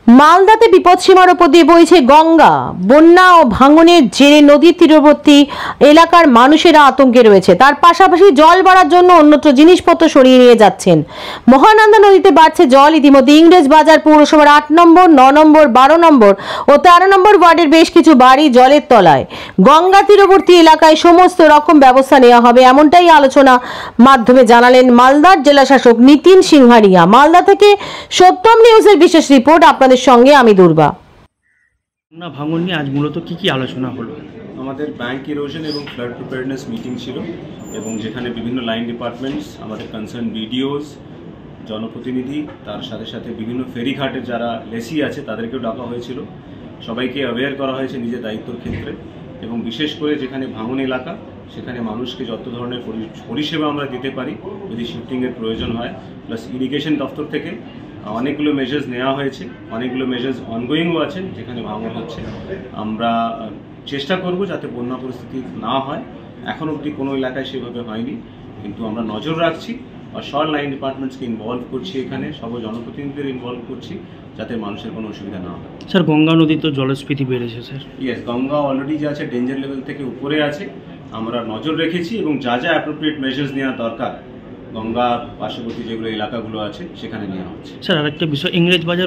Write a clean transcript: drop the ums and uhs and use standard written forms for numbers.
মালদাতে বিপদসীমার ওপর দিয়ে বইছে গঙ্গা। বন্যা ও ভাঙনের জেরে নদীর তীরবর্তী এলাকার মানুষেরা আতঙ্কে রয়েছে। তার পাশাপাশি জল বাড়ার জন্য অন্যত্র জিনিসপত্র সরিয়ে নিয়ে যাচ্ছেন। মহানন্দা নদীতে বাড়ছে জল। ইতিমধ্যে ইংরেজ বাজার পৌরসভার 8 নম্বর, 9 নম্বর, 12 নম্বর ও 13 নম্বর ওয়ার্ডের বেশ কিছু বাড়ি জলের তলায়। গঙ্গা তীরবর্তী এলাকায় সমস্ত রকম ব্যবস্থা নেওয়া হবে, এমনটাই আলোচনা মাধ্যমে জানালেন মালদার জেলাশাসক নিতিন সিংহারিয়া। মালদা থেকে সত্যম নিউজের বিশেষ রিপোর্ট, আপনাদের সঙ্গে আমি দুর্বা। বন্যা ভাঙন নিয়ে আজ মূলত কি আলোচনা হলো? আমাদের ব্যাংক ইরোশন এবং ফ্লাড প্রিপেয়ারনেস মিটিং ছিল, এবং যেখানে বিভিন্ন লাইন ডিপার্টমেন্টস, আমাদের কনসার্ন বিডিওস, জনপ্রতিনিধি, তার সাথে সাথে বিভিন্ন ফেরিঘাটের যারা লেসি আছে তাদেরকেও ডাকা হয়েছিল। সবাইকে অ্যাওয়্যার করা হয়েছে নিজের দায়িত্বর ক্ষেত্রে, এবং বিশেষ করে যেখানে ভাঙন এলাকা সেখানে মানুষকে যত ধরনের পরিষেবা আমরা দিতে পারি যদি শিফটিংয়ের প্রয়োজন হয়। প্লাস ইরিগেশন দপ্তর থেকে অনেকগুলো মেজার্স নেওয়া হয়েছে, অনেকগুলো মেজার্স অনগোয়িংও আছে। যেখানে ভাঙন হচ্ছে আমরা চেষ্টা করব যাতে বন্যা পরিস্থিতি না হয়। এখন অবধি কোনো এলাকায় সেভাবে হয়নি, কিন্তু আমরা নজর রাখছি আর সব লাইন ডিপার্টমেন্টসকে ইনভলভ করছি, এখানে সব জনপ্রতিনিধিদের ইনভলভ করছি যাতে মানুষের কোনো অসুবিধা না হয়। স্যার, গঙ্গা নদীর তো জলস্ফীতি বেড়েছে স্যার। ইয়েস, গঙ্গা অলরেডি যে আছে ডেঞ্জার লেভেল থেকে উপরে আছে, আমরা নজর রেখেছি এবং যা যা অ্যাপ্রোপ্রিয়েট মেজার্স নেওয়া দরকার গঙ্গা পার্শ্ববর্তী যেগুলো এলাকাগুলো আছে সেখানে নেওয়া হচ্ছে। স্যার, আরেকটা বিষয়, ইংরেজ বাজার